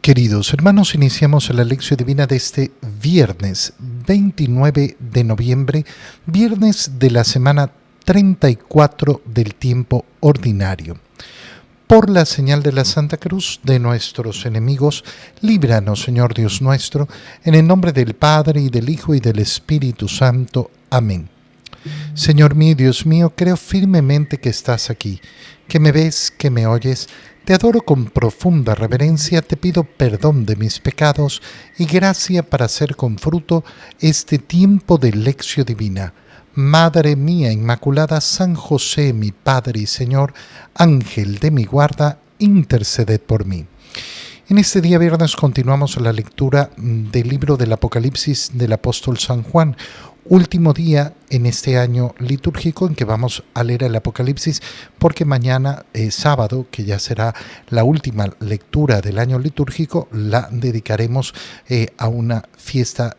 Queridos hermanos, iniciamos la lección divina de este viernes 29 de noviembre, viernes de la semana 34 del tiempo ordinario. Por la señal de la Santa Cruz de nuestros enemigos, líbranos, Señor Dios nuestro, en el nombre del Padre, y del Hijo, y del Espíritu Santo. Amén. Señor mío, Dios mío, creo firmemente que estás aquí, que me ves, que me oyes. Te adoro con profunda reverencia, te pido perdón de mis pecados y gracia para hacer con fruto este tiempo de lección divina. Madre mía Inmaculada, San José, mi Padre y Señor, Ángel de mi guarda, interceded por mí. En este día viernes continuamos la lectura del libro del Apocalipsis del apóstol San Juan, último día en este año litúrgico en que vamos a leer el Apocalipsis, porque mañana, sábado, que ya será la última lectura del año litúrgico, la dedicaremos a una fiesta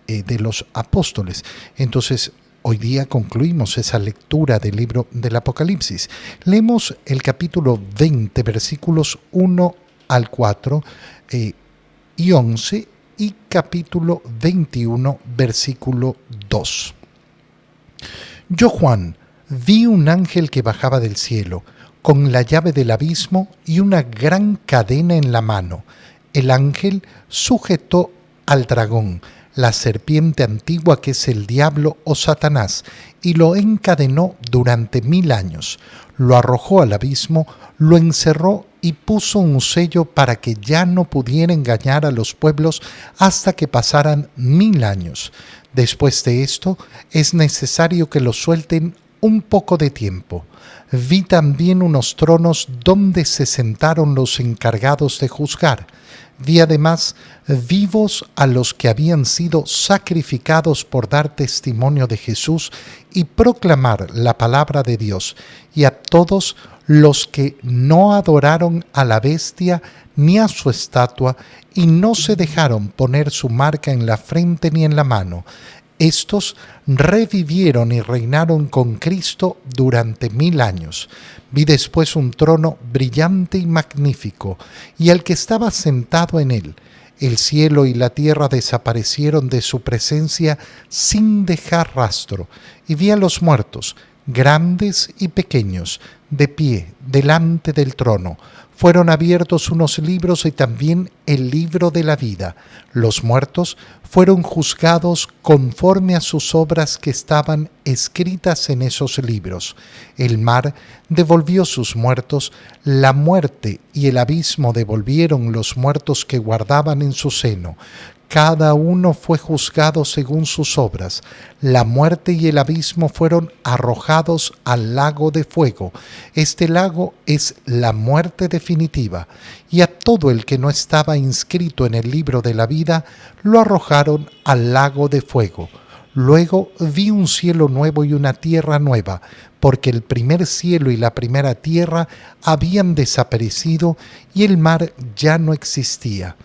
de los apóstoles. Entonces, hoy día concluimos esa lectura del libro del Apocalipsis. Leemos el capítulo 20, versículos 1 al 4 y 11, y capítulo 21, versículo 2. Yo, Juan, vi un ángel que bajaba del cielo, con la llave del abismo y una gran cadena en la mano. El ángel sujetó al dragón, la serpiente antigua que es el diablo o Satanás, y lo encadenó durante 1000 años. Lo arrojó al abismo, lo encerró y puso un sello para que ya no pudiera engañar a los pueblos hasta que pasaran 1000 años. Después de esto, es necesario que lo suelten un poco de tiempo. Vi también unos tronos donde se sentaron los encargados de juzgar. Vi además vivos a los que habían sido sacrificados por dar testimonio de Jesús y proclamar la palabra de Dios, y a todos los que no adoraron a la bestia ni a su estatua y no se dejaron poner su marca en la frente ni en la mano. Estos revivieron y reinaron con Cristo durante 1000 años. Vi después un trono brillante y magnífico, y al que estaba sentado en él. El cielo y la tierra desaparecieron de su presencia sin dejar rastro, y vi a los muertos, grandes y pequeños, de pie delante del trono. Fueron abiertos unos libros y también el libro de la vida. Los muertos fueron juzgados conforme a sus obras que estaban escritas en esos libros. El mar devolvió sus muertos, la muerte y el abismo devolvieron los muertos que guardaban en su seno. Cada uno fue juzgado según sus obras. La muerte y el abismo fueron arrojados al lago de fuego. Este lago es la muerte definitiva. Y a todo el que no estaba inscrito en el libro de la vida, lo arrojaron al lago de fuego. Luego vi un cielo nuevo y una tierra nueva, porque el primer cielo y la primera tierra habían desaparecido y el mar ya no existía.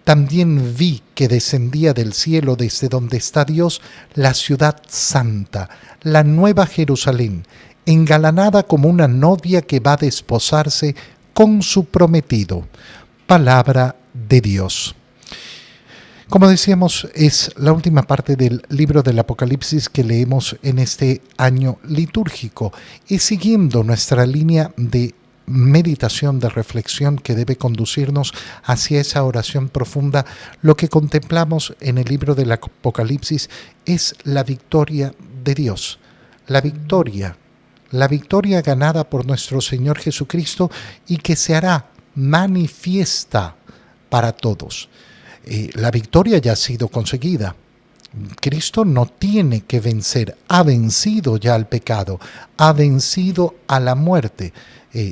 También vi que descendía del cielo desde donde está Dios la ciudad santa, la nueva Jerusalén, engalanada como una novia que va a desposarse con su prometido. Palabra de Dios. Como decíamos, es la última parte del libro del Apocalipsis que leemos en este año litúrgico, y siguiendo nuestra línea de meditación, de reflexión que debe conducirnos hacia esa oración profunda, lo que contemplamos en el libro del Apocalipsis es la victoria de Dios, la victoria ganada por nuestro Señor Jesucristo y que se hará manifiesta para todos. La victoria ya ha sido conseguida. Cristo no tiene que vencer, ha vencido ya al pecado, ha vencido a la muerte.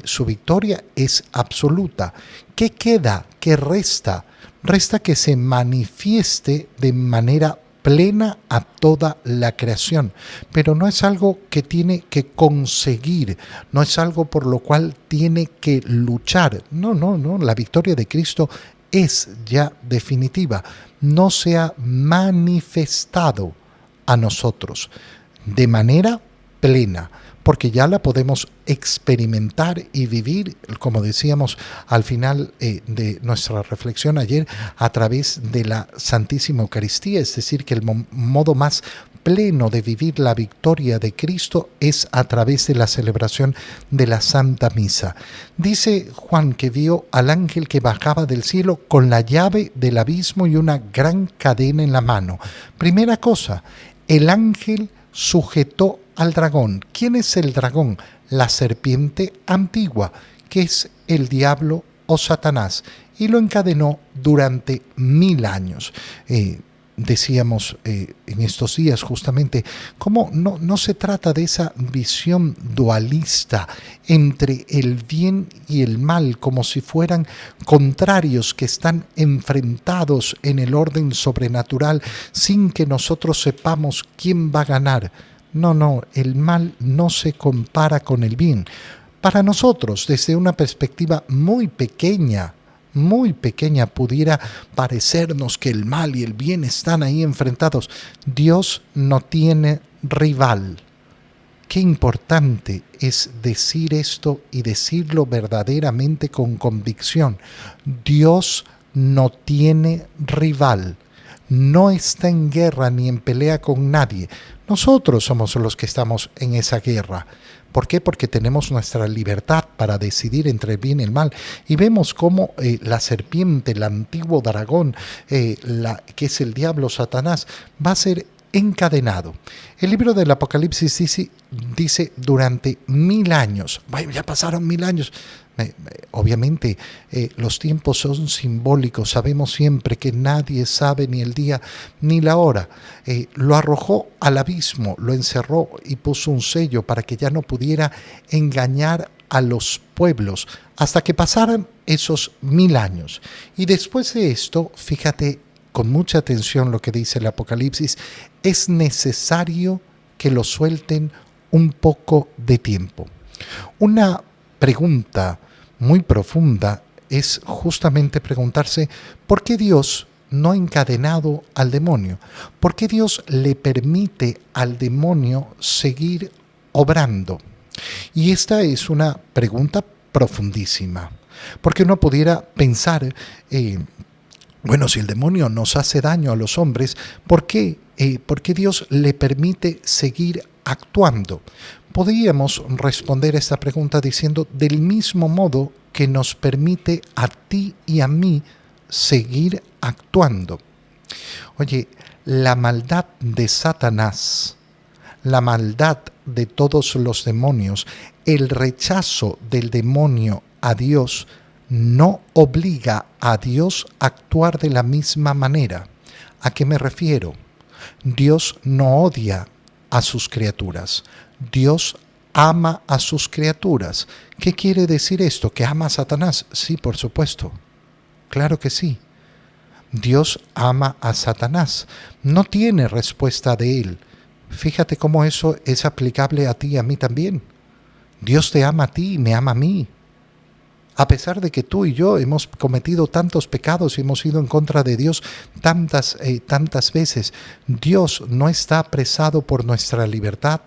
Su victoria es absoluta. ¿Qué queda? ¿Qué resta? Resta que se manifieste de manera plena a toda la creación, pero no es algo que tiene que conseguir, no es algo por lo cual tiene que luchar. No, la victoria de Cristo es ya definitiva, no se ha manifestado a nosotros de manera plena, porque ya la podemos experimentar y vivir, como decíamos al final de nuestra reflexión ayer, a través de la Santísima Eucaristía, es decir, que el modo más pleno de vivir la victoria de Cristo es a través de la celebración de la Santa Misa. Dice Juan que vio al ángel que bajaba del cielo con la llave del abismo y una gran cadena en la mano. Primera cosa, el ángel sujetó al dragón. ¿Quién es el dragón? La serpiente antigua, que es el diablo o Satanás, y lo encadenó durante 1000 años. Decíamos en estos días justamente cómo no se trata de esa visión dualista entre el bien y el mal, como si fueran contrarios que están enfrentados en el orden sobrenatural sin que nosotros sepamos quién va a ganar. No, el mal no se compara con el bien. Para nosotros, desde una perspectiva muy pequeña, pudiera parecernos que el mal y el bien están ahí enfrentados. Dios no tiene rival. Qué importante es decir esto y decirlo verdaderamente con convicción. Dios no tiene rival. No está en guerra ni en pelea con nadie. Nosotros somos los que estamos en esa guerra. ¿Por qué? Porque tenemos nuestra libertad para decidir entre el bien y el mal. Y vemos cómo la serpiente, el antiguo dragón, que es el diablo Satanás, va a ser encadenado. El libro del Apocalipsis dice durante 1000 años. Bueno, ya pasaron 1000 años. Obviamente los tiempos son simbólicos, sabemos siempre que nadie sabe ni el día ni la hora. Lo arrojó al abismo, lo encerró y puso un sello para que ya no pudiera engañar a los pueblos hasta que pasaran esos 1000 años. Y después de esto, fíjate con mucha atención lo que dice el Apocalipsis, es necesario que lo suelten un poco de tiempo. Una pregunta muy profunda es justamente preguntarse ¿por qué Dios no ha encadenado al demonio? ¿Por qué Dios le permite al demonio seguir obrando? Y esta es una pregunta profundísima, porque uno pudiera pensar, bueno, si el demonio nos hace daño a los hombres, ¿por qué Dios le permite seguir actuando? Podríamos responder a esta pregunta diciendo del mismo modo que nos permite a ti y a mí seguir actuando. Oye, la maldad de Satanás, la maldad de todos los demonios, el rechazo del demonio a Dios no obliga a Dios a actuar de la misma manera. ¿A qué me refiero? Dios no odia a sus criaturas. Dios ama a sus criaturas. ¿Qué quiere decir esto? ¿Que ama a Satanás? Sí, por supuesto. Claro que sí. Dios ama a Satanás. No tiene respuesta de él. Fíjate cómo eso es aplicable a ti y a mí también. Dios te ama a ti y me ama a mí. A pesar de que tú y yo hemos cometido tantos pecados y hemos ido en contra de Dios tantas veces, Dios no está apresado por nuestra libertad.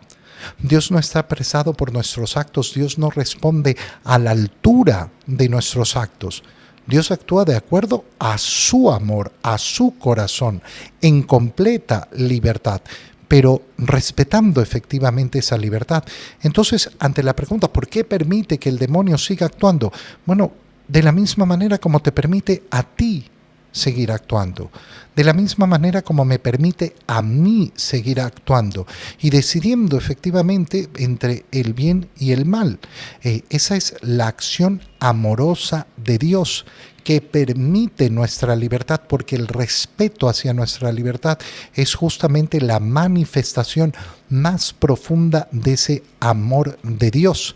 Dios no está apresado por nuestros actos. Dios no responde a la altura de nuestros actos. Dios actúa de acuerdo a su amor, a su corazón, en completa libertad, pero respetando efectivamente esa libertad. Entonces, ante la pregunta, ¿por qué permite que el demonio siga actuando? Bueno, de la misma manera como te permite a ti seguir actuando, de la misma manera como me permite a mí seguir actuando y decidiendo efectivamente entre el bien y el mal. Esa es la acción amorosa de Dios que permite nuestra libertad, porque el respeto hacia nuestra libertad es justamente la manifestación más profunda de ese amor de Dios.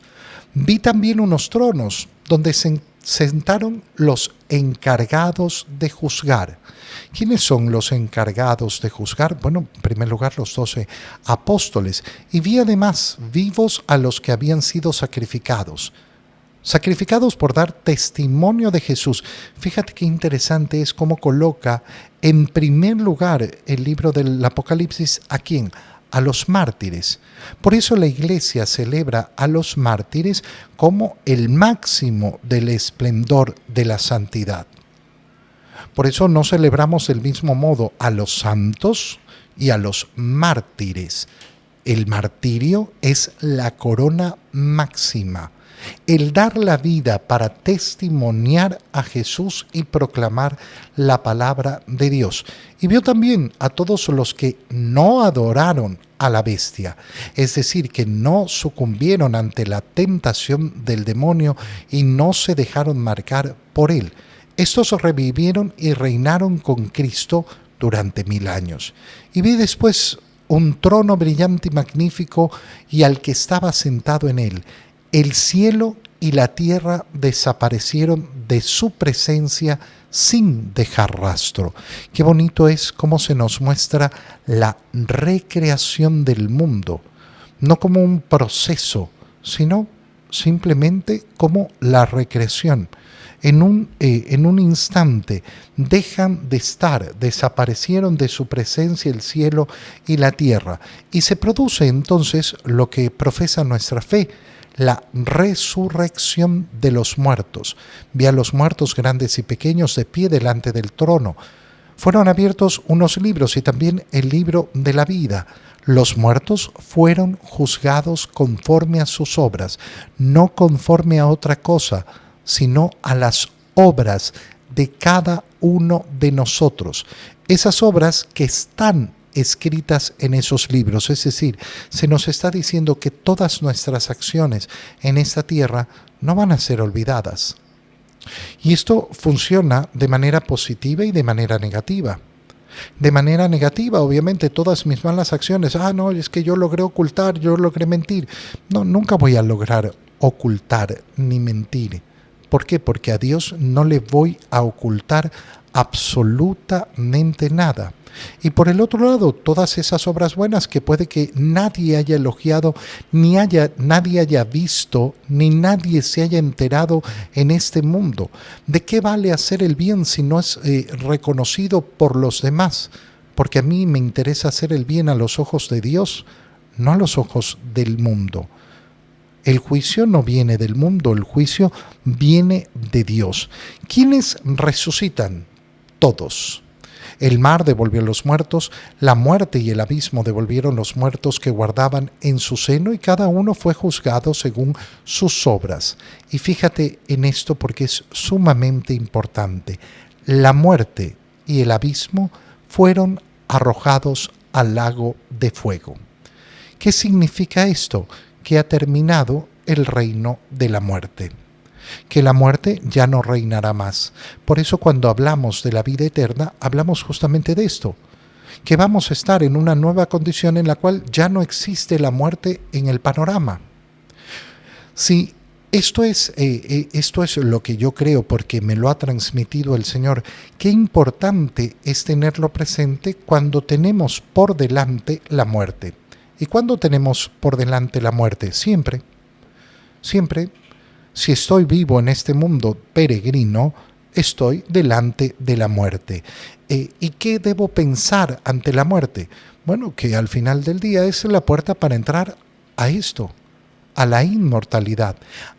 Vi también unos tronos donde se sentaron los encargados de juzgar. ¿Quiénes son los encargados de juzgar? Bueno, en primer lugar, los 12 apóstoles. Y vi además vivos a los que habían sido sacrificados por dar testimonio de Jesús. Fíjate qué interesante es cómo coloca en primer lugar el libro del Apocalipsis, ¿a quién? a los mártires. Por eso la Iglesia celebra a los mártires como el máximo del esplendor de la santidad. Por eso no celebramos del mismo modo a los santos y a los mártires. El martirio es la corona máxima, el dar la vida para testimoniar a Jesús y proclamar la palabra de Dios. Y vio también a todos los que no adoraron a la bestia, es decir, que no sucumbieron ante la tentación del demonio y no se dejaron marcar por él. Estos revivieron y reinaron con Cristo durante 1000 años. Y vi después un trono brillante y magnífico y al que estaba sentado en él. El cielo y la tierra desaparecieron de su presencia sin dejar rastro. Qué bonito es cómo se nos muestra la recreación del mundo, no como un proceso, sino simplemente como la recreación. En un instante dejan de estar, desaparecieron de su presencia el cielo y la tierra. Y se produce entonces lo que profesa nuestra fe, la resurrección de los muertos. Vi a los muertos grandes y pequeños de pie delante del trono. Fueron abiertos unos libros y también el libro de la vida. Los muertos fueron juzgados conforme a sus obras, no conforme a otra cosa, sino a las obras de cada uno de nosotros. Esas obras que están escritas en esos libros, es decir, se nos está diciendo que todas nuestras acciones en esta tierra no van a ser olvidadas. Y esto funciona de manera positiva y de manera negativa. De manera negativa, obviamente, todas mis malas acciones, no, es que yo logré ocultar, yo logré mentir. No, nunca voy a lograr ocultar ni mentir. ¿Por qué? Porque a Dios no le voy a ocultar absolutamente nada. Y por el otro lado, todas esas obras buenas que puede que nadie haya elogiado, nadie haya visto, ni nadie se haya enterado en este mundo. ¿De qué vale hacer el bien si no es reconocido por los demás? Porque a mí me interesa hacer el bien a los ojos de Dios, no a los ojos del mundo. El juicio no viene del mundo, el juicio viene de Dios. ¿Quiénes resucitan? Todos. El mar devolvió a los muertos, la muerte y el abismo devolvieron los muertos que guardaban en su seno y cada uno fue juzgado según sus obras. Y fíjate en esto porque es sumamente importante. La muerte y el abismo fueron arrojados al lago de fuego. ¿Qué significa esto? Que ha terminado el reino de la muerte, que la muerte ya no reinará más. Por eso cuando hablamos de la vida eterna, hablamos justamente de esto, que vamos a estar en una nueva condición en la cual ya no existe la muerte en el panorama. Sí, esto es lo que yo creo porque me lo ha transmitido el Señor. Qué importante es tenerlo presente cuando tenemos por delante la muerte. ¿Y cuándo tenemos por delante la muerte? Siempre. Siempre. Si estoy vivo en este mundo peregrino, estoy delante de la muerte. ¿Y qué debo pensar ante la muerte? Bueno, que al final del día es la puerta para entrar a esto, a la inmortalidad,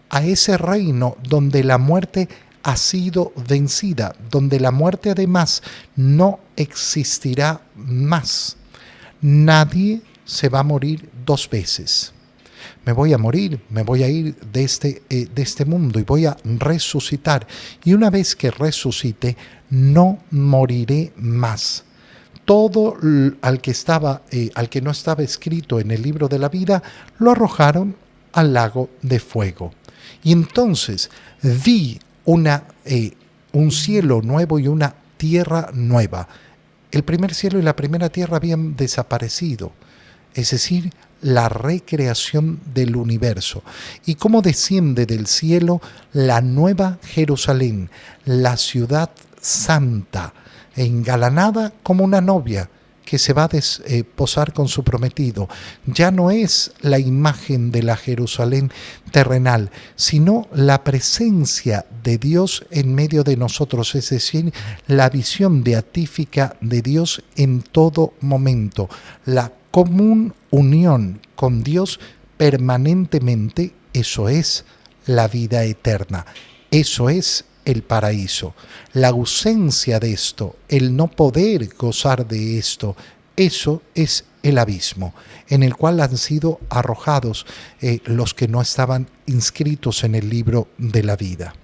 a ese reino donde la muerte ha sido vencida, donde la muerte además no existirá más. Nadie se va a morir 2 veces. Me voy a morir, me voy a ir de este mundo y voy a resucitar. Y una vez que resucite, no moriré más. Todo al que no estaba escrito en el libro de la vida, lo arrojaron al lago de fuego. Y entonces vi un cielo nuevo y una tierra nueva. El primer cielo y la primera tierra habían desaparecido. Es decir, la recreación del universo. Y cómo desciende del cielo la nueva Jerusalén, la ciudad santa, engalanada como una novia que se va a posar con su prometido. Ya no es la imagen de la Jerusalén terrenal, sino la presencia de Dios en medio de nosotros, es decir, la visión beatífica de Dios en todo momento, la común unión con Dios permanentemente, eso es la vida eterna, eso es el paraíso. La ausencia de esto, el no poder gozar de esto, eso es el abismo en el cual han sido arrojados los que no estaban inscritos en el libro de la vida.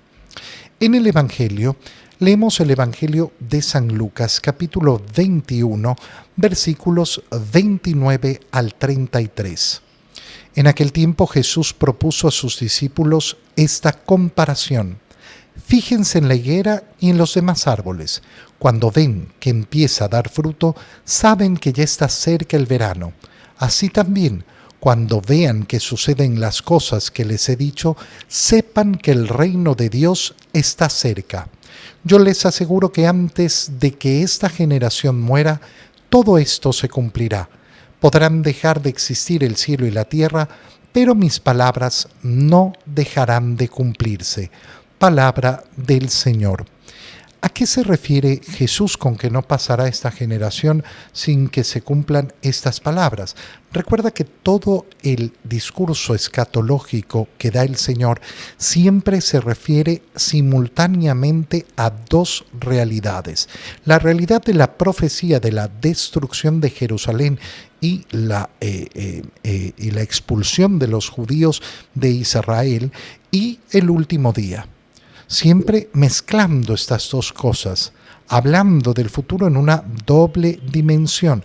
En el Evangelio, leemos el Evangelio de San Lucas, capítulo 21, versículos 29 al 33. En aquel tiempo Jesús propuso a sus discípulos esta comparación. Fíjense en la higuera y en los demás árboles. Cuando ven que empieza a dar fruto, saben que ya está cerca el verano. Así también, cuando vean que suceden las cosas que les he dicho, sepan que el reino de Dios está cerca. Yo les aseguro que antes de que esta generación muera, todo esto se cumplirá. Podrán dejar de existir el cielo y la tierra, pero mis palabras no dejarán de cumplirse. Palabra del Señor. ¿A qué se refiere Jesús con que no pasará esta generación sin que se cumplan estas palabras? Recuerda que todo el discurso escatológico que da el Señor siempre se refiere simultáneamente a dos realidades. La realidad de la profecía de la destrucción de Jerusalén y la expulsión de los judíos de Israel y el último día. Siempre mezclando estas dos cosas, hablando del futuro en una doble dimensión.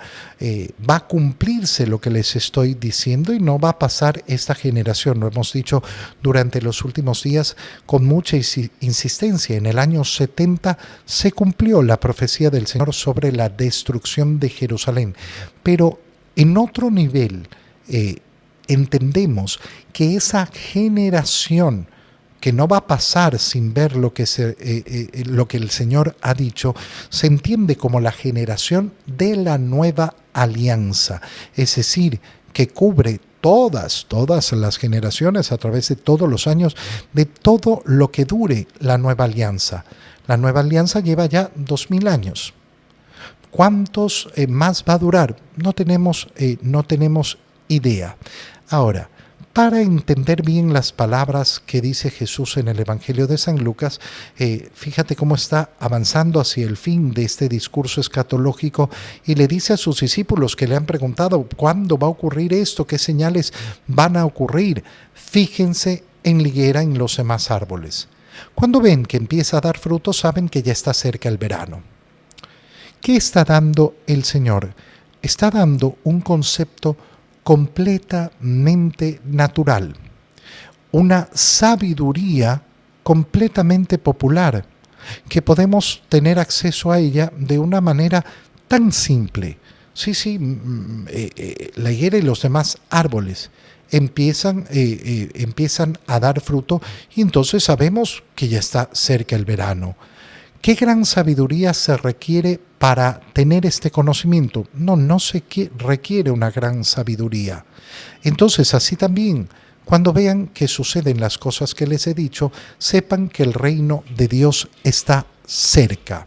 Va a cumplirse lo que les estoy diciendo y no va a pasar esta generación. Lo hemos dicho durante los últimos días con mucha insistencia. En el año 70 se cumplió la profecía del Señor sobre la destrucción de Jerusalén. Pero en otro nivel entendemos que esa generación que no va a pasar sin ver lo que el Señor ha dicho, se entiende como la generación de la nueva alianza, es decir, que cubre todas las generaciones a través de todos los años, de todo lo que dure la nueva alianza. La nueva alianza lleva ya 2000 años. ¿Cuántos más va a durar? No tenemos idea. Ahora, para entender bien las palabras que dice Jesús en el Evangelio de San Lucas, fíjate cómo está avanzando hacia el fin de este discurso escatológico y le dice a sus discípulos que le han preguntado ¿cuándo va a ocurrir esto? ¿Qué señales van a ocurrir? Fíjense en la higuera y en los demás árboles. Cuando ven que empieza a dar fruto, saben que ya está cerca el verano. ¿Qué está dando el Señor? Está dando un concepto completamente natural, una sabiduría completamente popular, que podemos tener acceso a ella de una manera tan simple. La higuera y los demás árboles empiezan a dar fruto y entonces sabemos que ya está cerca el verano. ¿Qué gran sabiduría se requiere para tener este conocimiento? No se requiere una gran sabiduría. Entonces, así también, cuando vean que suceden las cosas que les he dicho, sepan que el reino de Dios está cerca.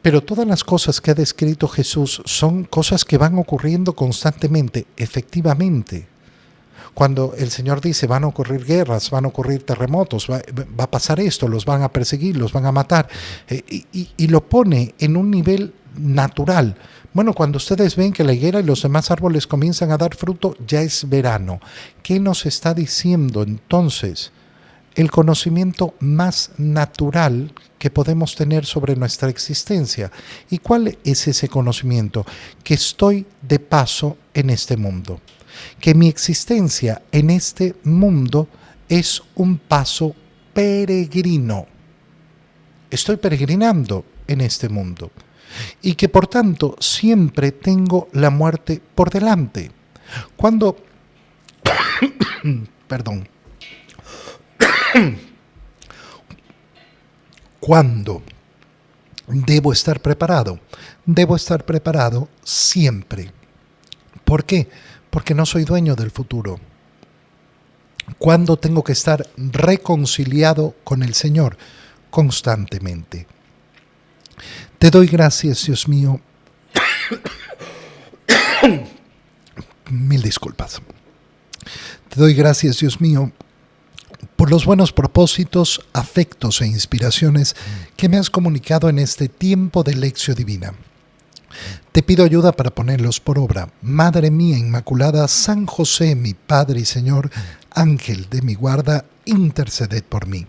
Pero todas las cosas que ha descrito Jesús son cosas que van ocurriendo constantemente, efectivamente. Cuando el Señor dice van a ocurrir guerras, van a ocurrir terremotos, va a pasar esto, los van a perseguir, los van a matar, y lo pone en un nivel natural. Bueno, cuando ustedes ven que la higuera y los demás árboles comienzan a dar fruto, ya es verano. ¿Qué nos está diciendo entonces? El conocimiento más natural que podemos tener sobre nuestra existencia. ¿Y cuál es ese conocimiento? Que estoy de paso en este mundo. Que mi existencia en este mundo es un paso peregrino. Estoy peregrinando en este mundo. Y que por tanto siempre tengo la muerte por delante. Cuando ¿Cuándo debo estar preparado? Debo estar preparado siempre. ¿Por qué? Porque no soy dueño del futuro. ¿Cuándo tengo que estar reconciliado con el Señor? Constantemente. Te doy gracias, Dios mío, disculpas. Te doy gracias, Dios mío, por los buenos propósitos, afectos e inspiraciones que me has comunicado en este tiempo de Lección Divina. Te pido ayuda para ponerlos por obra. Madre mía Inmaculada, San José, mi Padre y Señor, Ángel de mi guarda, interceded por mí.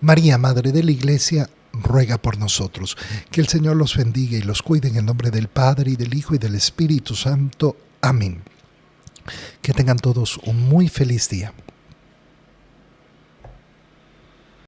María, Madre de la Iglesia, ruega por nosotros. Que el Señor los bendiga y los cuide en el nombre del Padre, y del Hijo, y del Espíritu Santo. Amén. Que tengan todos un muy feliz día.